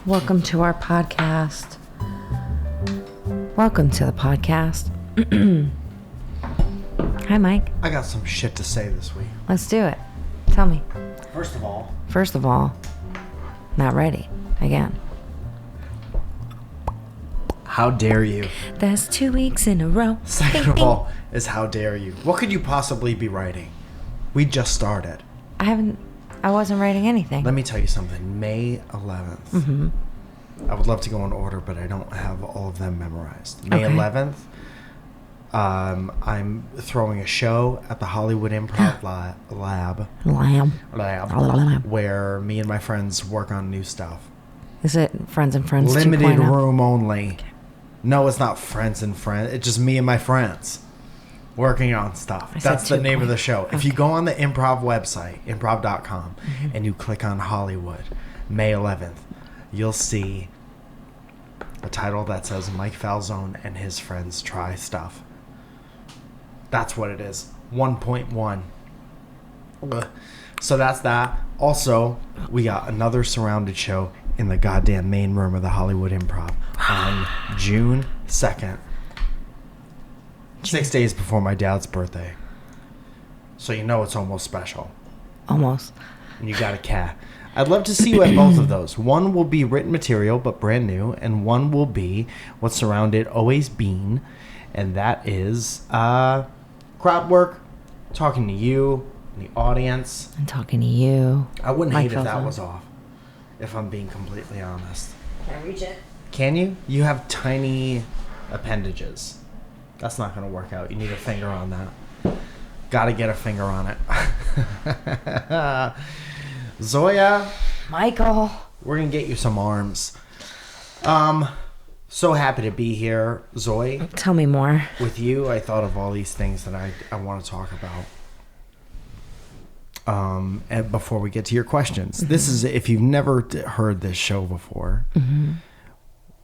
Welcome to our podcast. Welcome to the podcast. Hi, Mike. I got some shit to say this week. Let's do it. Tell me. First of all, not ready. Again. how dare you? That's 2 weeks in a row. Second of all, is how dare you? What could you possibly be writing? We just started. I wasn't writing anything. Let me tell you something. May 11th. Mm-hmm. I would love to go in order, but I don't have all of them memorized. May Okay. 11th, I'm throwing a show at the Hollywood Improv Lab, Lamb. where me and my friends work on new stuff. Is it Friends and Friends Limited 2.0? room only. No, it's not Friends and Friends. It's just me and my friends working on stuff. I said That's the name of the show. Okay. If you go on the improv website, improv.com, and you click on Hollywood, May 11th, you'll see a title that says Mike Falzone and his friends try stuff. That's what it is. 1.1. Ugh. So that's that. Also, we got another surrounded show in the goddamn main room of the Hollywood Improv on June 2nd. 6 days before my dad's birthday. So you know it's almost special. Almost. And you got a cat. I'd love to see you at both of those. One will be written material, but brand new. And one will be What's Surrounded Always Been. And that is crowd work, talking to you, and the audience. I'm talking to you. I wouldn't Mike hate if that Falzone. was off, if I'm being completely honest. Can I reach it? Can you? You have tiny appendages. That's not going to work out. You need a finger on that. Got to get a finger on it. Zoja, Michael. we're going to get you some arms. So happy to be here, Zoe. Tell me more. With you, I thought of all these things that I want to talk about. And before we get to your questions, this is, if you've never heard this show before,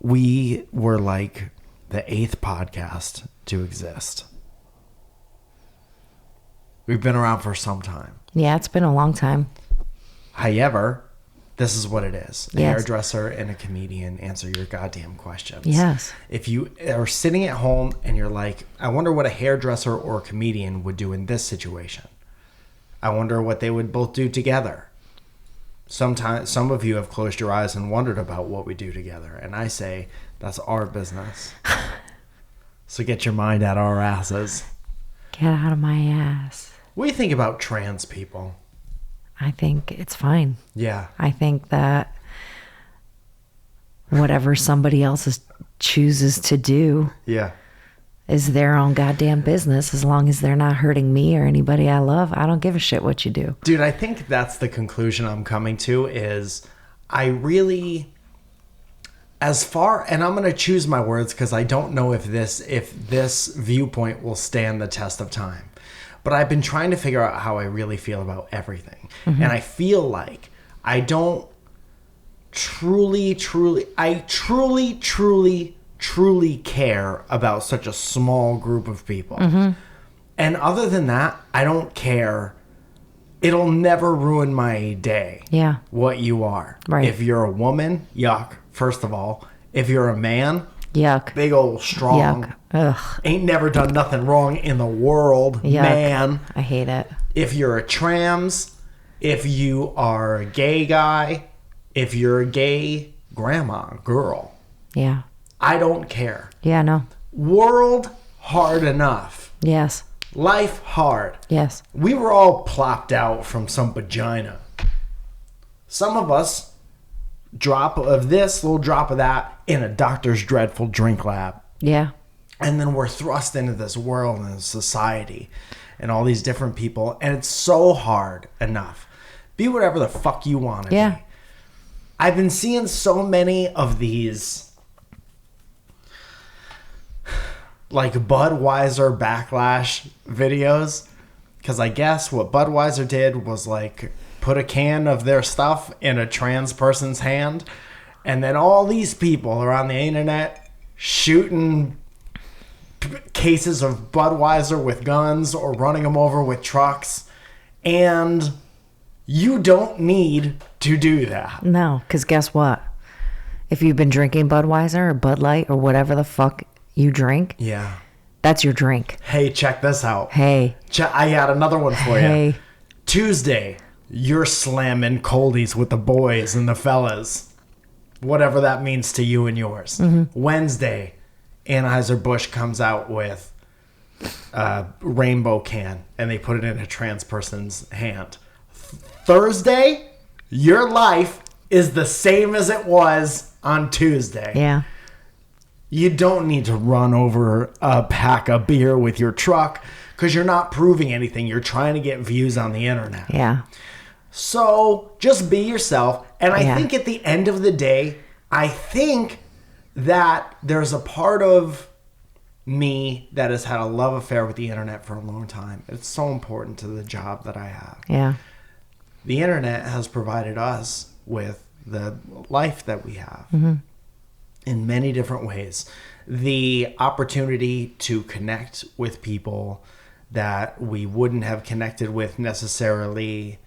we were like the 8th podcast to exist. We've been around for some time. Yeah, it's been a long time. However, this is what it is. A Yes. hairdresser and a comedian answer your goddamn questions. Yes. If you are sitting at home and you're like, I wonder what a hairdresser or a comedian would do in this situation. I wonder what they would both do together. Sometimes, some of you have closed your eyes and wondered about what we do together. And I say, that's our business. So get your mind out our asses. Get out of my ass. What do you think about trans people? I think it's fine. Yeah. I think that whatever somebody else chooses to do Yeah. is their own goddamn business. As long as they're not hurting me or anybody I love, I don't give a shit what you do. Dude, I think that's the conclusion I'm coming to is I really, as far, and I'm going to choose my words because I don't know if this viewpoint will stand the test of time. But I've been trying to figure out how I really feel about everything. And I feel like I don't truly care about such a small group of people. And other than that, I don't care. It'll never ruin my day. Yeah. What you are. Right. If you're a woman, yuck, first of all. If you're a man, Yuck. big old strong. Yuck. Ugh. Ain't never done nothing wrong in the world, Yuck. man. I hate it. If you're a trans, if you are a gay guy, if you're a gay grandma, girl, Yeah. I don't care. Yeah, no. World hard enough. Yes. Life hard. Yes. We were all plopped out from some vagina. Some of us, drop of this, little drop of that, in a doctor's dreadful drink lab. Yeah. And then we're thrust into this world and society and all these different people. And it's so hard enough. Be whatever the fuck you want to Yeah. be. I've been seeing so many of these like Budweiser backlash videos. Because I guess what Budweiser did was like put a can of their stuff in a trans person's hand. And then all these people are on the internet shooting cases of Budweiser with guns or running them over with trucks. And you don't need to do that. No, because guess what? If you've been drinking Budweiser or Bud Light or whatever the fuck you drink, Yeah. that's your drink. Hey, check this out. Hey. I got another one for Hey. you. Tuesday, you're slamming coldies with the boys and the fellas. Whatever that means to you and yours. Wednesday, Anheuser-Busch comes out with a rainbow can and they put it in a trans person's hand. Thursday, your life is the same as it was on Tuesday. Yeah. You don't need to run over a pack of beer with your truck because you're not proving anything. You're trying to get views on the internet. Yeah. So just be yourself. And I Yeah. think at the end of the day, I think that there's a part of me that has had a love affair with the internet for a long time. It's so important to the job that I have. Yeah. The internet has provided us with the life that we have in many different ways. The opportunity to connect with people that we wouldn't have connected with necessarily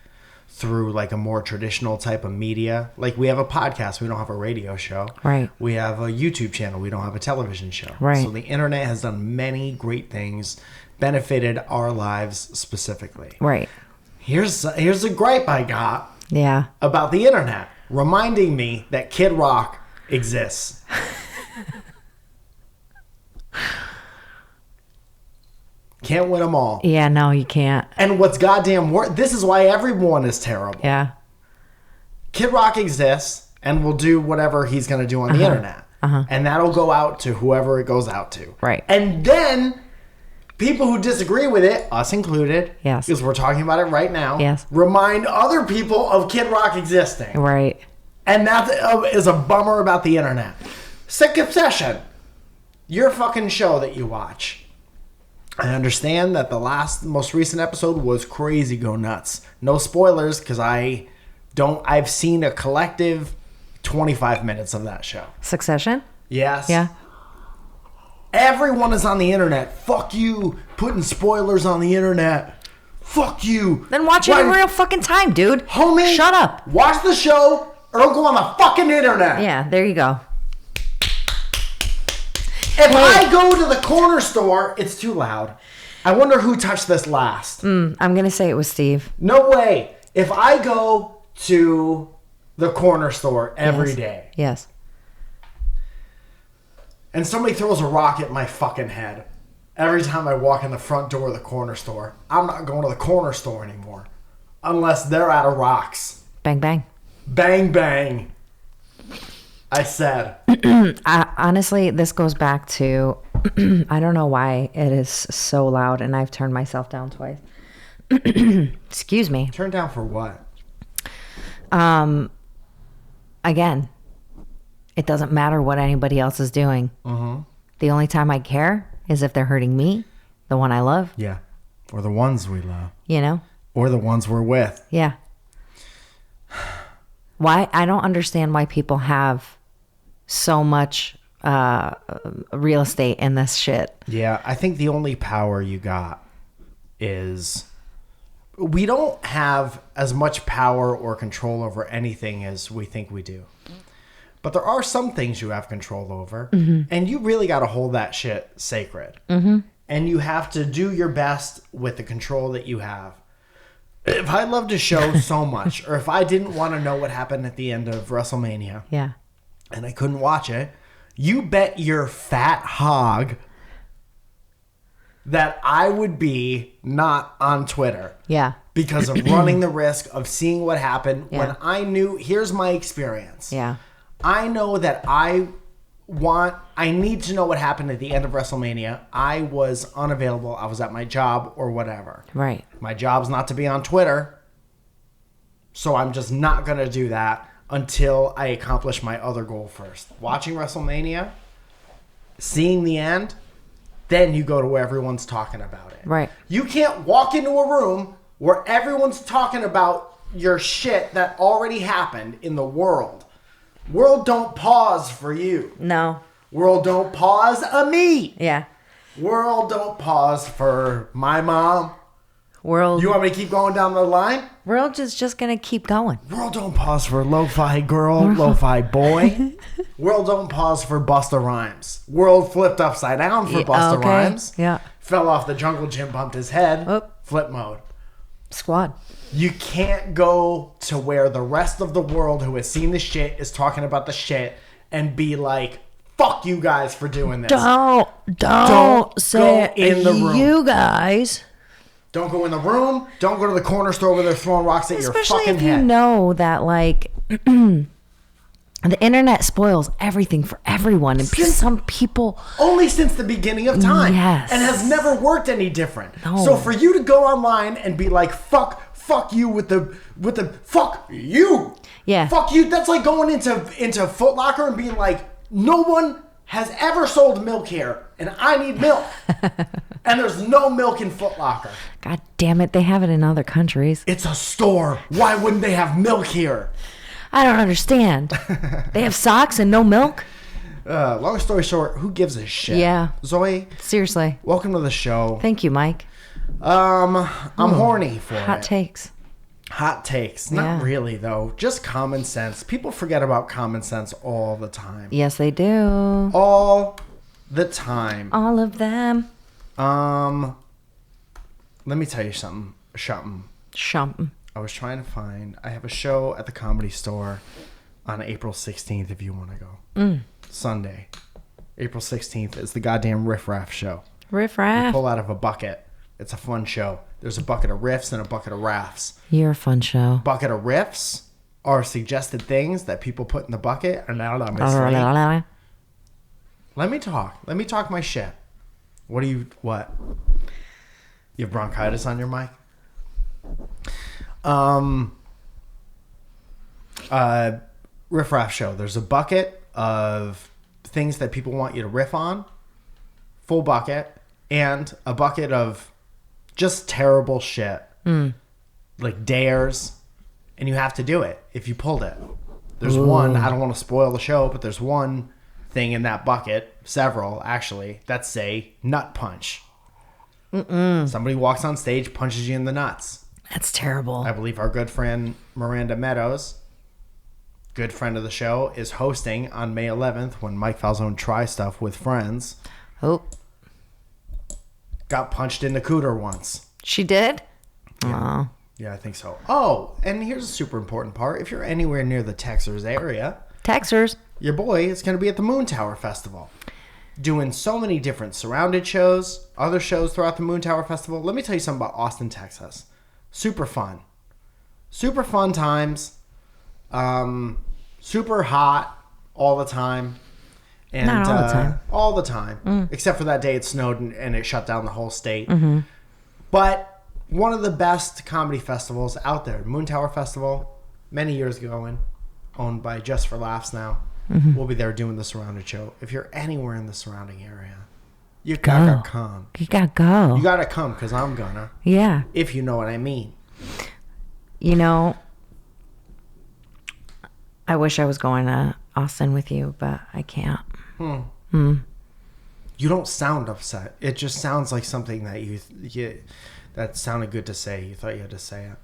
through like a more traditional type of media. Like we have a podcast, we don't have a radio show. Right. We have a YouTube channel, we don't have a television show. Right. So the internet has done many great things, benefited our lives specifically. Right. Here's a gripe I got Yeah. about the internet, reminding me that Kid Rock exists. Can't win them all. Yeah, no, you can't. And what's goddamn worse, this is why everyone is terrible. Yeah. Kid Rock exists and will do whatever he's going to do on the internet. And that'll go out to whoever it goes out to. Right. And then people who disagree with it, us included, Yes. because we're talking about it right now, Yes. remind other people of Kid Rock existing. Right. And that is a bummer about the internet. Sick Obsession, your fucking show that you watch. I understand that the most recent episode was crazy go nuts. No spoilers, because I've seen a collective 25 minutes of that show. Succession? Yes. Yeah. Everyone is on the internet. Fuck you, putting spoilers on the internet. Fuck you. Then watch it in real fucking time, dude. Homie. Shut up. Watch the show or don't go on the fucking internet. Yeah, there you go. If I go to the corner store, it's too loud. I wonder who touched this last. I'm going to say it was Steve. No way. If I go to the corner store every day Yes. and somebody throws a rock at my fucking head every time I walk in the front door of the corner store, I'm not going to the corner store anymore unless they're out of rocks. Bang, bang. Bang, bang. I said. Honestly, this goes back to, I don't know why it is so loud, and I've turned myself down twice. Excuse me. Turn down for what? Again, it doesn't matter what anybody else is doing. The only time I care is if they're hurting me, the one I love, Yeah. Or the ones we love. you know? Or the ones we're with. Yeah. Why? I don't understand why people have so much real estate in this shit. Yeah, I think the only power you got is we don't have as much power or control over anything as we think we do. But there are some things you have control over, and you really got to hold that shit sacred. And you have to do your best with the control that you have. If I loved a show so much, or if I didn't want to know what happened at the end of WrestleMania, Yeah. and I couldn't watch it, you bet your fat hog that I would be not on Twitter Yeah. because of running the risk of seeing what happened Yeah. when I knew, here's my experience. Yeah. I know that I need to know what happened at the end of WrestleMania. I was unavailable. I was at my job or whatever. Right. My job's not to be on Twitter. So I'm just not going to do that until I accomplish my other goal first. Watching WrestleMania, seeing the end, then you go to where everyone's talking about it. Right. You can't walk into a room where everyone's talking about your shit that already happened in the world. World don't pause for you. No. World don't pause a me. Yeah. World don't pause for my mom World, You want me to keep going down the line? world is just gonna keep going. World don't pause for lo-fi girl, lo-fi boy. World don't pause for Busta Rhymes. World flipped upside down for Busta okay. Rhymes. Yeah. Fell off the jungle gym, bumped his head. Oop. Flip mode. Squad. You can't go to where the rest of the world who has seen the shit is talking about the shit and be like, fuck you guys for doing this. Don't say go in the room. you guys. Don't go in the room. Don't go to the corner store where they're throwing rocks at your Especially fucking if head. you know that, like, the internet spoils everything for everyone. And some people... Only since the beginning of time. Yes. And has never worked any different. No. So for you to go online and be like, fuck you with the fuck you. Yeah. Fuck you. That's like going into Foot Locker and being like, no one has ever sold milk here and I need milk. And there's no milk in Foot Locker. God damn it, they have it in other countries. It's a store. Why wouldn't they have milk here? I don't understand. They have socks and no milk? Long story short, who gives a shit? Yeah. Zoe, Seriously. welcome to the show. Thank you, Mike. I'm horny for Hot it. takes. Hot takes. Not Yeah. really, though. Just common sense. People forget about common sense all the time. Yes, they do. All the time. All of them. Let me tell you something. Shump. I was trying to find... I have a show at the Comedy Store on April 16th if you want to go. Sunday. April 16th is the goddamn Riff Raff show. Riff Raff. Pull out of a bucket. It's a fun show. There's a bucket of riffs and a bucket of rafts. You're a fun show. Bucket of riffs are suggested things that people put in the bucket. And now I'm saying, let me talk. Let me talk my shit. What? You have bronchitis on your mic? Riff Raff show. There's a bucket of things that people want you to riff on. Full bucket. And a bucket of just terrible shit. Like dares. And you have to do it if you pulled it. There's one, I don't want to spoil the show, but there's one thing in that bucket, several actually, that say nut punch. Somebody walks on stage, punches you in the nuts. That's terrible. I believe our good friend Miranda Meadows, good friend of the show, is hosting on May 11th when Mike Falzone tries stuff with friends. Oh, Got punched in the cooter once. she did? Yeah. Oh. Yeah, I think so. Oh, and here's a super important part. If you're anywhere near the Texas area, Texers. your boy is going to be at the Moon Tower Festival. Doing so many different surrounded shows, other shows throughout the Moon Tower Festival. Let me tell you something about Austin, Texas. Super fun. Super fun times. Super hot all the time. And, Not all the time. All the time. Except for that day it snowed and it shut down the whole state. Mm-hmm. But one of the best comedy festivals out there. Moon Tower Festival, many years ago, owned by Just for Laughs now. Mm-hmm. We'll be there doing the surrounded show. If you're anywhere in the surrounding area, you gotta come. You gotta go. You gotta come because I'm gonna. Yeah. If you know what I mean. You know, I wish I was going to Austin with you, but I can't. You don't sound upset. It just sounds like something that that sounded good to say. You thought you had to say it.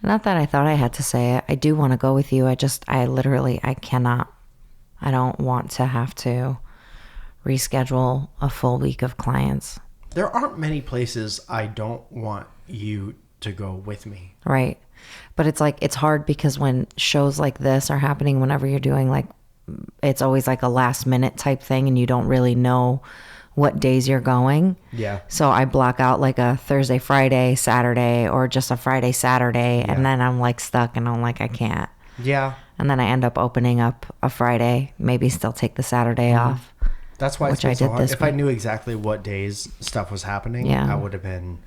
Not that I thought I had to say it. I do want to go with you. I cannot. I don't want to have to reschedule a full week of clients. There aren't many places I don't want you to go with me. Right. But it's like, it's hard because when shows like this are happening, whenever you're doing like, it's always like a last minute type thing and you don't really know what days you're going. Yeah. So I block out like a Thursday, Friday, Saturday, or just a Friday, Saturday. And then I'm like stuck and I'm like, I can't. Yeah. And then I end up opening up a Friday, maybe still take the Saturday off. That's why Which it's so I did hard. this If I week. knew exactly what days stuff was happening, Yeah. I would have been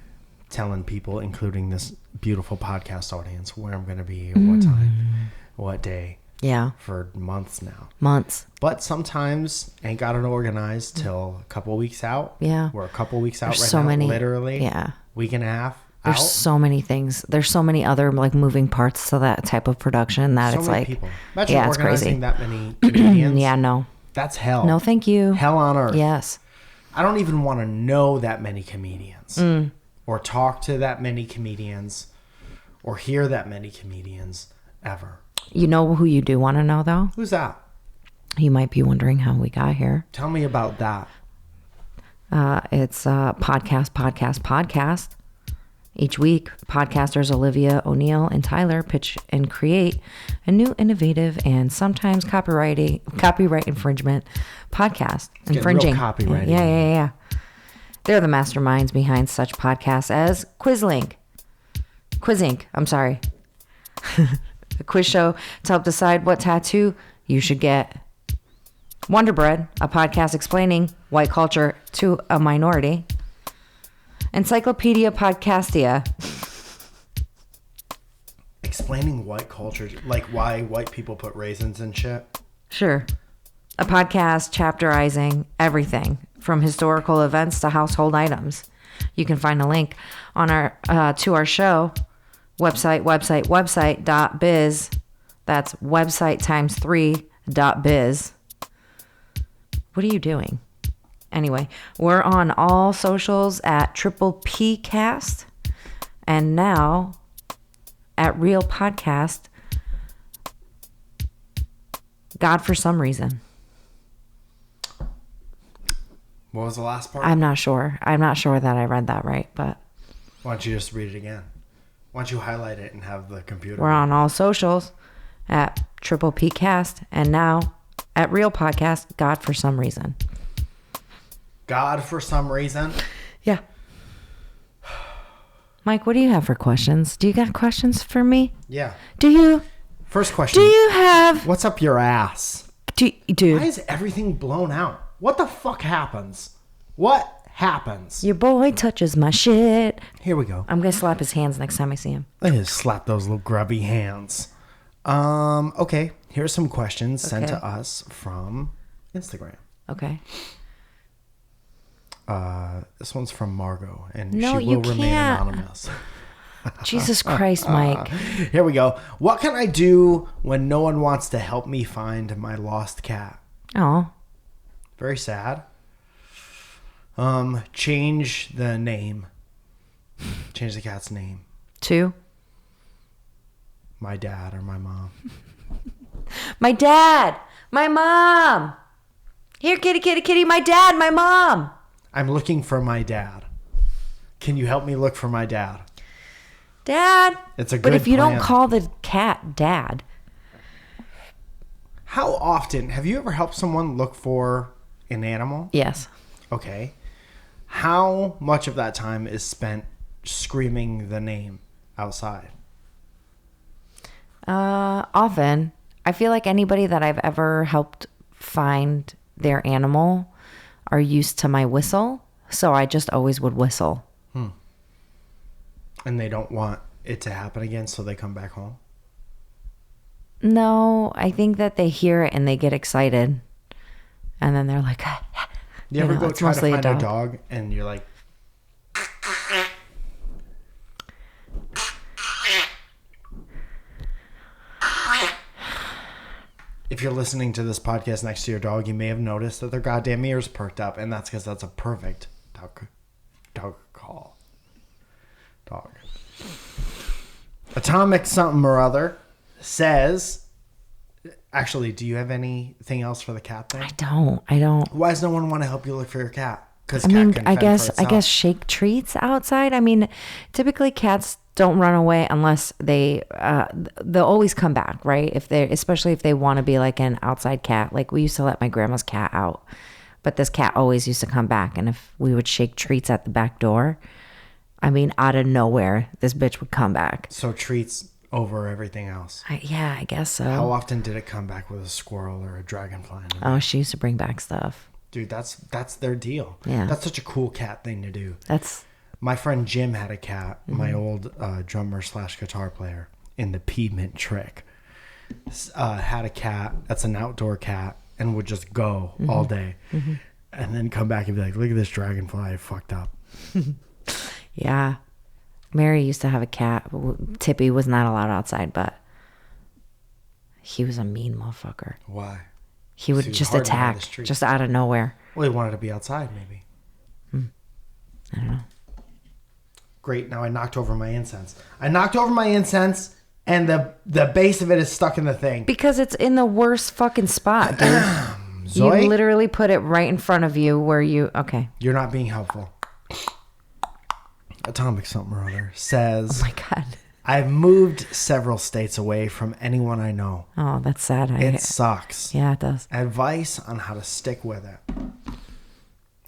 telling people, including this beautiful podcast audience, where I'm going to be, what time, what day, Yeah. for months now. Months. But sometimes ain't got it organized till a couple weeks out. Yeah. We're a couple weeks out There's right so now, many. literally. Yeah. Week and a half There's out. so many things. There's so many other like moving parts to that type of production that So it's many like, people. Imagine yeah, it's organizing crazy. that many comedians. Yeah, no. That's hell. No, thank you. Hell on earth. Yes. I don't even want to know that many comedians. or talk to that many comedians or hear that many comedians ever. You know who you do want to know, though? Who's that? You might be wondering how we got here. Tell me about that. It's podcast. Each week, podcasters Olivia O'Neill and Tyler pitch and create a new, innovative, and sometimes copyright infringement podcast. Infringing. Real copyrighty. Yeah. They're the masterminds behind such podcasts as Quiz Inc. I'm sorry. A quiz show to help decide what tattoo you should get. Wonder Bread, a podcast explaining white culture to a minority. Encyclopedia Podcastia. Explaining white culture, like why white people put raisins in shit? Sure. A podcast chapterizing everything from historical events to household items. You can find a link on our to our show website.biz. That's website times 3.biz. What are you doing? Anyway, we're on all socials at Triple P Cast, and now at Real Podcast. God for some reason. What was the last part? I'm not sure. I'm not sure that I read that right, but Why don't you just read it again? Why don't you highlight it and have the computer? we're on all socials at Triple P Cast, and now at Real Podcast. God for some reason. God for some reason? Yeah. Mike, what do you have for questions? Do you got questions for me? Yeah. Do you? First question. Do you have? What's up your ass? Dude. Why is everything blown out? What the fuck happens? What happens? Your boy touches my shit. Here we go. I'm gonna slap his hands next time I see him. I just slap those little grubby hands. Okay. Here's some questions sent to us from Instagram. Okay. This one's from Margot, and No, she you will remain can't. anonymous. Jesus Christ, Mike. Here we go. What can I do when no one wants to help me find my lost cat? Oh. Very sad. Change the name. Change the cat's name. 2. My dad or my mom. My dad. My mom. Here, kitty. My dad. My mom. I'm looking for my dad. Can you help me look for my dad? Dad. It's a good But if you plan. don't call the cat Dad. How often have you ever helped someone look for an animal? Yes. Okay. How much of that time is spent screaming the name outside? Often. I feel like anybody that I've ever helped find their animal are used to my whistle. So I just always would whistle. And they don't want it to happen again, so they come back home? No, I think that they hear it and they get excited. And then they're like, You ever go it's try to mostly find a dog and you're like... If you're listening to this podcast next to your dog, you may have noticed that their goddamn ears perked up, and that's because that's a perfect dog call. Dog. Atomic something or other says... Actually, do you have anything else for the cat thing? I don't. Why does no one want to help you look for your cat? Because I guess shake treats outside. I mean, typically cats don't run away unless they'll always come back, right? Especially if they want to be like an outside cat. Like we used to let my grandma's cat out, but this cat always used to come back. And if we would shake treats at the back door, I mean, out of nowhere, this bitch would come back. So treats over everything else. I guess so. How often did it come back with a squirrel or a dragonfly? Oh, she used to bring back stuff. Dude, that's their deal. Yeah. That's such a cool cat thing to do. That's... My friend Jim had a cat, my old drummer / guitar player in the Pea Mint Trick. Had a cat that's an outdoor cat and would just go all day. And then come back and be like, look at this dragonfly, I fucked up. Yeah. Mary used to have a cat. Tippy was not allowed outside, but he was a mean motherfucker. Why? He would just attack, just out of nowhere. Well, he wanted to be outside, maybe. I don't know. Great, now I knocked over my incense. And the base of it is stuck in the thing. Because it's in the worst fucking spot, dude. Zoe? You literally put it right in front of you where you... Okay. You're not being helpful. Atomic something or other says... Oh my God. I've moved several states away from anyone I know. Oh, that's sad. It sucks. Yeah, it does. Advice on how to stick with it.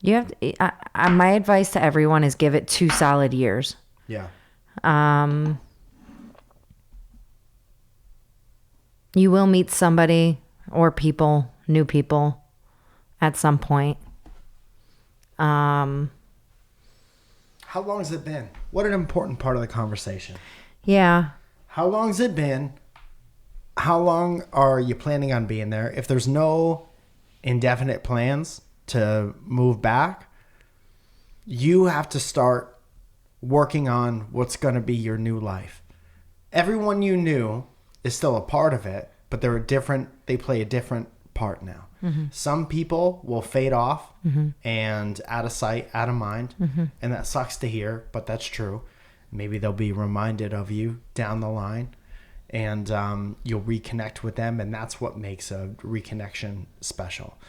You have to, my advice to everyone is give it 2 solid years. Yeah. You will meet somebody or people, new people, at some point. How long has it been? What an important part of the conversation. Yeah. How long has it been? How long are you planning on being there? If there's no indefinite plans to move back, you have to start working on what's going to be your new life. Everyone you knew is still a part of it, but they play a different part now. Mm-hmm. Some people will fade off and out of sight, out of mind, and that sucks to hear, but that's true. Maybe they'll be reminded of you down the line, and you'll reconnect with them, and that's what makes a reconnection special.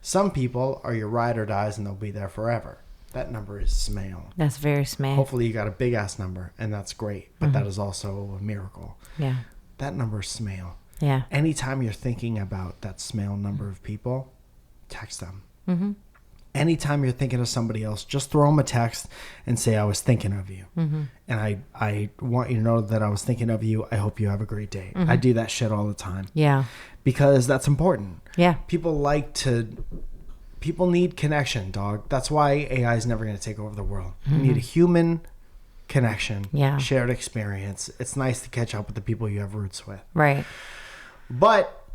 Some people are your ride or dies, and they'll be there forever. That number is small. That's very small. Hopefully you got a big-ass number, and that's great, but that is also a miracle. Yeah. That number is small. Yeah. Anytime you're thinking about that small number of people, text them. Mm-hmm. Anytime you're thinking of somebody else, just throw them a text and say, I was thinking of you. Mm-hmm. And I want you to know that I was thinking of you. I hope you have a great day. I do that shit all the time. Yeah. Because that's important. Yeah. People need connection, dog. That's why AI is never going to take over the world. You need a human connection, shared experience. It's nice to catch up with the people you have roots with. Right. But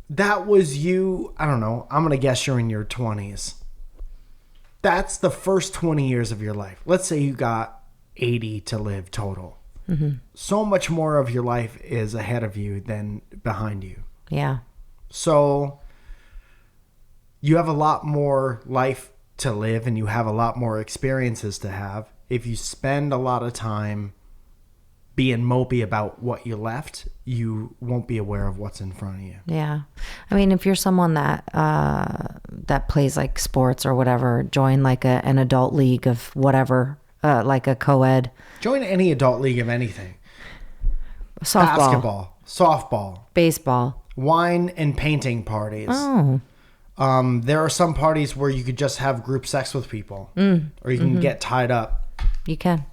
that was you, I don't know, I'm going to guess you're in your 20s. That's the first 20 years of your life. Let's say you got 80 to live total. Mm-hmm. So much more of your life is ahead of you than behind you. Yeah. So you have a lot more life to live and you have a lot more experiences to have. If you spend a lot of time being mopey about what you left, you won't be aware of what's in front of you. Yeah. I mean, if you're someone that that plays like sports or whatever, join like an adult league of whatever, like a co-ed. Join any adult league of anything. Softball. Basketball, softball, baseball, wine and painting parties. Oh. There are some parties where you could just have group sex with people, or you can get tied up. You can.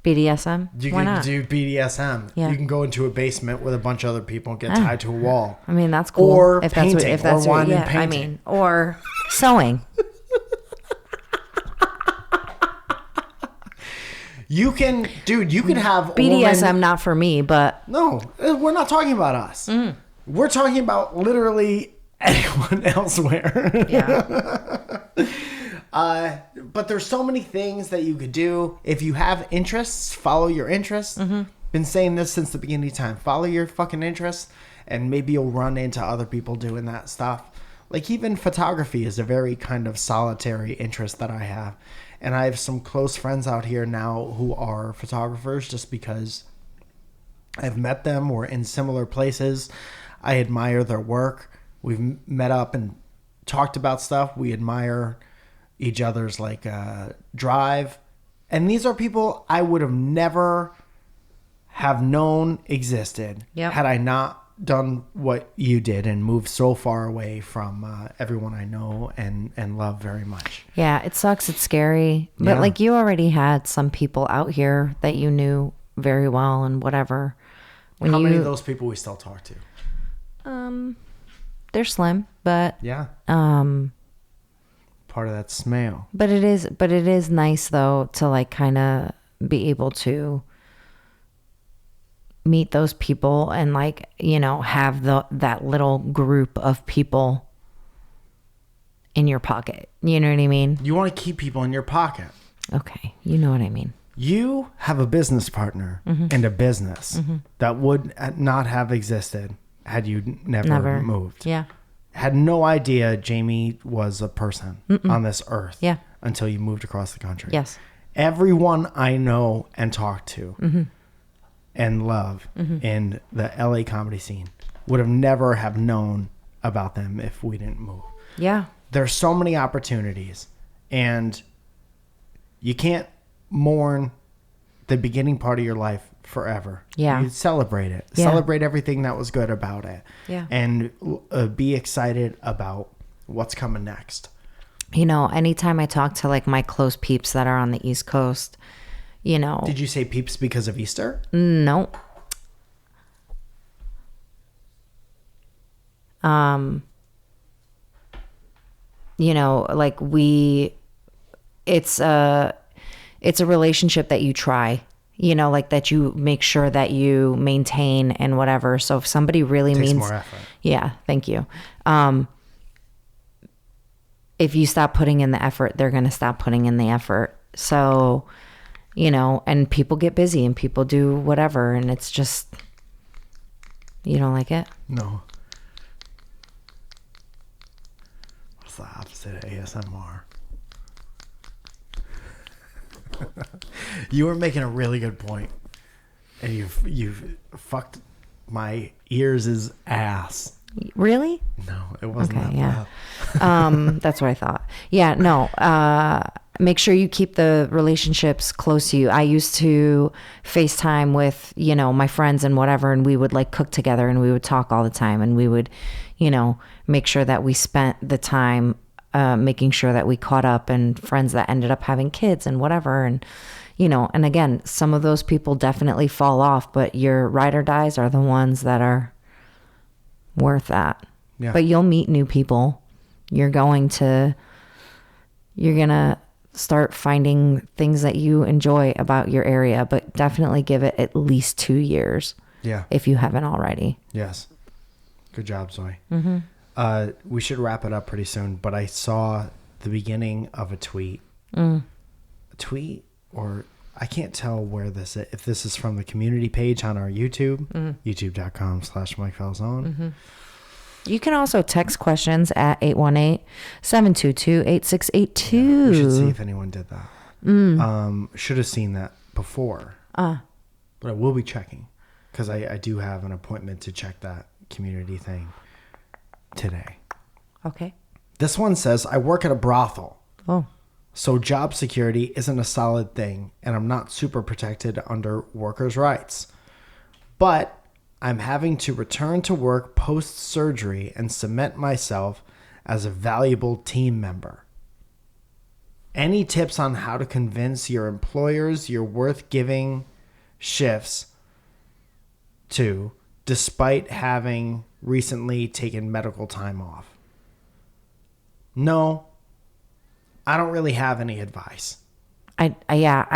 BDSM? Why not? Do BDSM. Yeah. You can go into a basement with a bunch of other people and get tied to a wall. I mean, that's cool. Or if painting, that's what, or wine and painting. I mean, or sewing. You can have BDSM, not for me, but... No, we're not talking about us. We're talking about literally anyone elsewhere. Yeah. But there's so many things that you could do. If you have interests, follow your interests. Been saying this since the beginning of time. Follow your fucking interests, and maybe you'll run into other people doing that stuff. Like even photography is a very kind of solitary interest that I have. And I have some close friends out here now who are photographers just because I've met them. We're in similar places. I admire their work. We've met up and talked about stuff. We admire each other's like drive. And these are people I would have never have known existed had I not done what you did and moved so far away from everyone I know and love very much. Yeah, it sucks. It's scary. But like you already had some people out here that you knew very well and whatever. How many of those people we still talk to? They're slim, but yeah. Part of that smell. But it is nice though to like kind of be able to meet those people and like, you know, have that little group of people in your pocket. You know what I mean? You want to keep people in your pocket. Okay. You know what I mean? You have a business partner and a business that would not have existed had you never moved. Yeah. Had no idea Jamie was a person on this earth. Yeah. Until you moved across the country. Yes. everyone I know and talk to and love in the LA comedy scene would have never have known about them if we didn't move. Yeah. There's so many opportunities, and you can't mourn the beginning part of your life forever. Yeah. You celebrate it. Yeah. Celebrate everything that was good about it. Yeah. And be excited about what's coming next. You know, anytime I talk to like my close peeps that are on the East Coast, you know. Did you say peeps because of Easter? No. You know, like it's a relationship that you try, you know, like that you make sure that you maintain and whatever. So if somebody really Takes means more effort. Yeah, thank you. If you stop putting in the effort, they're going to stop putting in the effort. So, you know, and people get busy and people do whatever, and it's just, you don't like it? No. What's the opposite of ASMR? You were making a really good point, and you've fucked my ears' ass. Really? No, it wasn't Okay, that yeah. bad. That's what I thought. Yeah, no. Make sure you keep the relationships close to you. I used to FaceTime with, you know, my friends and whatever, and we would like cook together and we would talk all the time, and we would, you know, make sure that we spent the time making sure that we caught up, and friends that ended up having kids and whatever. And, you know, and again, some of those people definitely fall off, but your ride or dies are the ones that are worth that. Yeah. But you'll meet new people. You're gonna start finding things that you enjoy about your area, but definitely give it at least 2 years. Yeah. If you haven't already. Yes. Good job, Zoe. We should wrap it up pretty soon, but I saw the beginning of a tweet. A tweet, or I can't tell where this is. If this is from the community page on our YouTube, youtube.com/MikeFalzone. You can also text questions at 818-722-8682. We should see if anyone did that. Should have seen that before. But I will be checking, because I do have an appointment to check that community thing today. Okay. This one says, I work at a brothel. Oh. So job security isn't a solid thing, and I'm not super protected under workers' rights. But I'm having to return to work post-surgery and cement myself as a valuable team member. Any tips on how to convince your employers you're worth giving shifts to, despite having recently taken medical time off? No, I don't really have any advice. I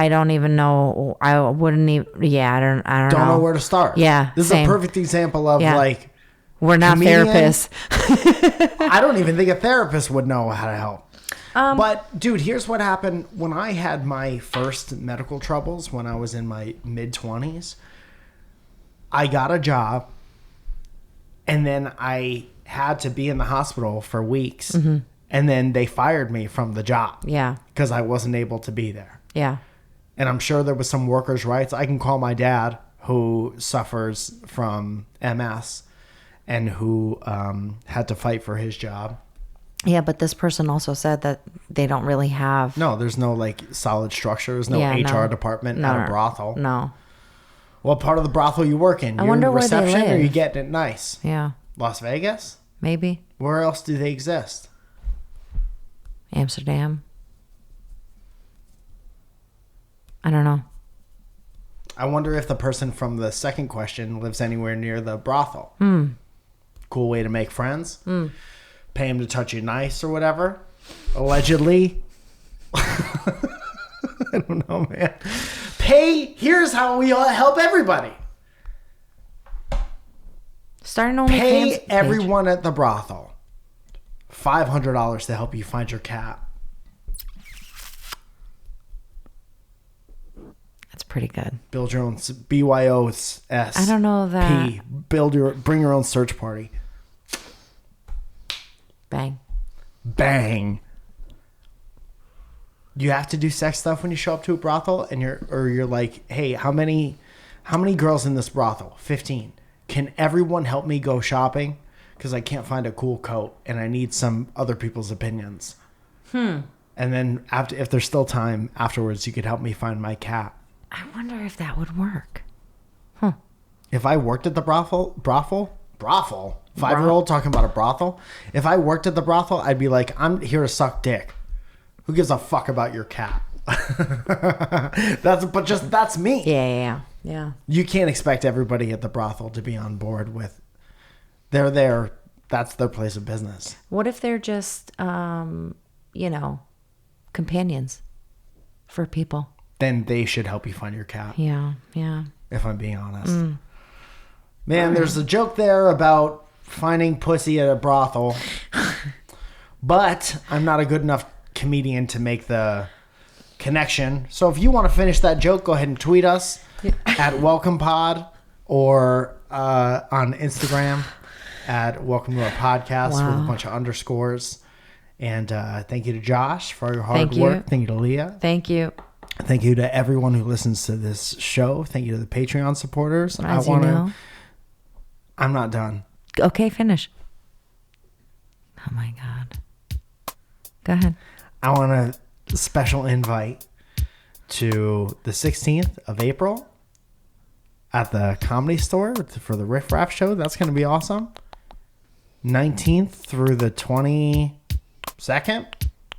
don't even know. I wouldn't even. Yeah, I don't Don't know where to start. Yeah, this same. is a perfect example of like, we're not comedian. therapists. I don't even think a therapist would know how to help. But dude, here's what happened when I had my first medical troubles when I was in my mid-20s. I got a job, and then I had to be in the hospital for weeks. And then they fired me from the job. Yeah. Because I wasn't able to be there. Yeah. And I'm sure there was some workers' rights. I can call my dad, who suffers from MS and who had to fight for his job. Yeah, but this person also said that they don't really have. No, there's no like solid structure. There's no HR department at a brothel. No. What part of the brothel you work in? I wonder where they reception, or live. you getting it nice? Yeah. Las Vegas? Maybe. Where else do they exist? Amsterdam. I don't know. I wonder if the person from the second question lives anywhere near the brothel. Cool way to make friends. Pay him to touch you nice or whatever. Allegedly. I don't know, man. Here's how we all help everybody. Start an OnlyFans Pay page. everyone at the brothel $500 to help you find your cat. That's pretty good. Build your own BYOS. I don't know that. Bring your own search party. Bang. Bang. you have to do sex stuff when you show up to a brothel, and you're like, hey, how many girls in this brothel? 15. Can everyone help me go shopping? Because I can't find a cool coat, and I need some other people's opinions. And then if there's still time afterwards, you could help me find my cat. I wonder if that would work. If I worked at the brothel, 5-year-old talking about a brothel. If I worked at the brothel, I'd be like, I'm here to suck dick. Who gives a fuck about your cat? That's me. Yeah. You can't expect everybody at the brothel to be on board with. They're there. That's their place of business. What if they're just, companions for people? Then they should help you find your cat. Yeah. If I'm being honest. Man, there's a joke there about finding pussy at a brothel. But I'm not a good enough comedian to make the connection. So if you want to finish that joke, go ahead and tweet us at WelcomePod or on Instagram at Welcome to Our Podcast with a bunch of underscores. And thank you to Josh for your hard work. Thank you to Leah. Thank you. Thank you to everyone who listens to this show. Thank you to the Patreon supporters. I'm not done. Okay, finish. Oh my God. Go ahead. I want a special invite to the 16th of April at the Comedy Store for the Riff Raff show. That's going to be awesome. 19th through the 22nd.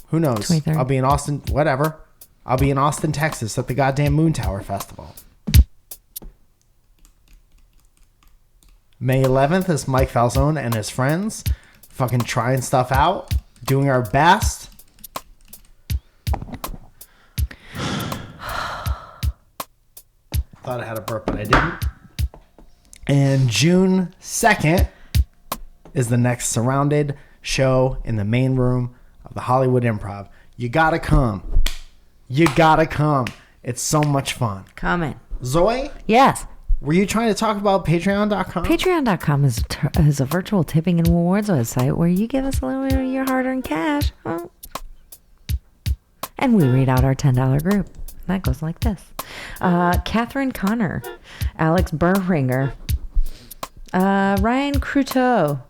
Who knows? 23rd. I'll be in Austin. Whatever. I'll be in Austin, Texas at the goddamn Moon Tower Festival. May 11th is Mike Falzone and his friends fucking trying stuff out, doing our best. Thought I had a burp, but I didn't. And June 2nd is the next Surrounded show in the main room of the Hollywood Improv. You gotta come. It's so much fun. Coming. Zoe? Yes. Were you trying to talk about Patreon.com? Patreon.com is a virtual tipping and rewards website where you give us a little bit of your hard-earned cash. And we read out our $10 group. That goes like this. Catherine Connor, Alex Burringer, Ryan Cruteau,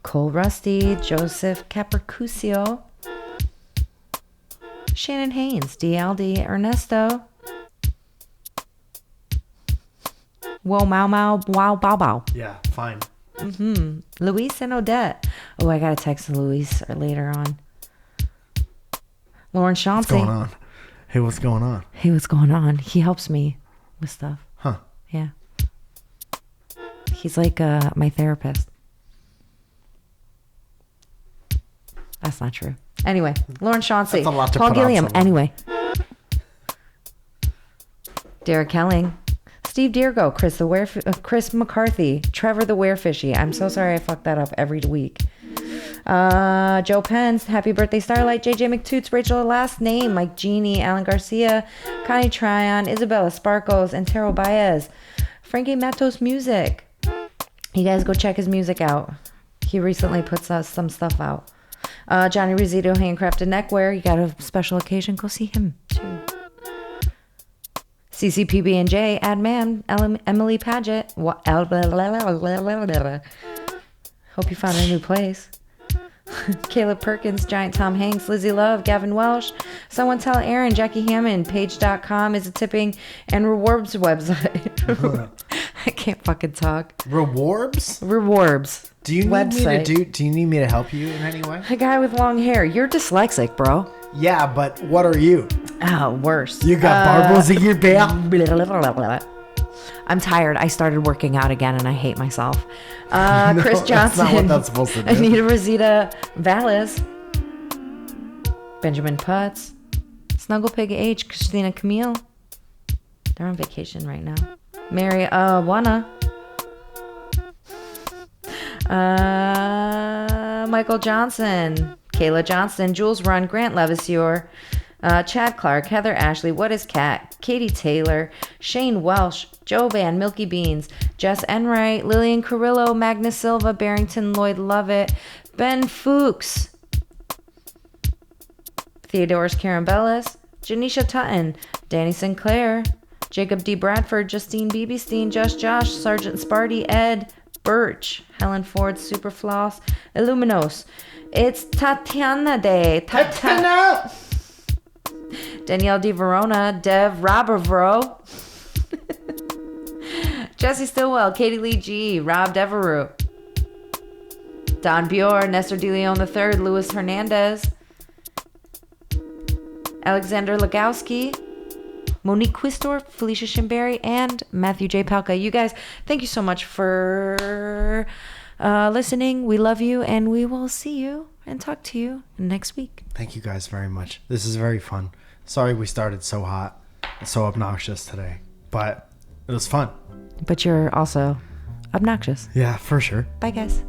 Cole Rusty, Joseph Capricuccio, Shannon Haynes, DLD Ernesto, Whoa Mau Wow Bow Bow. Yeah, fine. Luis and Odette. Oh, I gotta text Luis later on. Lauren Chauncey. What's going on? Hey, what's going on? Hey, what's going on? He helps me with stuff. Huh. Yeah. He's like my therapist. That's not true. Anyway, Lauren Chauncey. That's a lot to Paul put on Gilliam. someone. Anyway. Derek Helling. Steve Diergo. Chris McCarthy. Trevor the Werefishy. I'm so sorry I fucked that up every week. Joe Pence, Happy Birthday Starlight, JJ McToots, Rachel Last Name, Mike Genie, Alan Garcia, Connie Tryon, Isabella Sparkles, and Taro Baez. Frankie Matos Music. You guys go check his music out. He recently puts some stuff out. Johnny Rizito, Handcrafted Neckwear. You got a special occasion, go see him too. CCPB&J, Adman, Emily Paget. Hope you found a new place. Caleb Perkins, Giant Tom Hanks, Lizzie Love, Gavin Welsh. Someone tell Aaron, Jackie Hammond, Page.com is a tipping and rewards website. I can't fucking talk. Rewards? Do you need me to help you in any way? A guy with long hair. You're dyslexic, bro. Yeah, but what are you? Oh, worse. You got barbels in your bear? I'm tired. I started working out again and I hate myself. Chris Johnson. That's not what that's supposed to do. Anita Rosita Vallis. Benjamin Putz. Snuggle Pig H. Christina Camille. They're on vacation right now. Mary Wana. Michael Johnson. Kayla Johnston. Jules Run. Grant Levasseur. Chad Clark, Heather Ashley, What is Cat, Katie Taylor, Shane Welsh, Joe Van, Milky Beans, Jess Enright, Lillian Carrillo, Magnus Silva, Barrington Lloyd Lovett, Ben Fuchs, Theodorus Carambellis, Janisha Tutton, Danny Sinclair, Jacob D. Bradford, Justine Beebestein, Josh, Sergeant Sparty, Ed, Birch, Helen Ford, Superfloss, Illuminos. It's Tatiana Day. Tatiana! Danielle D. Verona, Dev Robervro, Jesse Stillwell, Katie Lee G, Rob Devereux, Don Bior, Nestor De Leon III, Luis Hernandez, Alexander Legowski, Monique Quistor, Felicia Shimberry, and Matthew J. Palka. You guys, thank you so much for listening. We love you, and we will see you and talk to you next week. Thank you guys very much. This is very fun. Sorry we started so hot and so obnoxious today, but it was fun. But you're also obnoxious. Yeah, for sure. Bye, guys.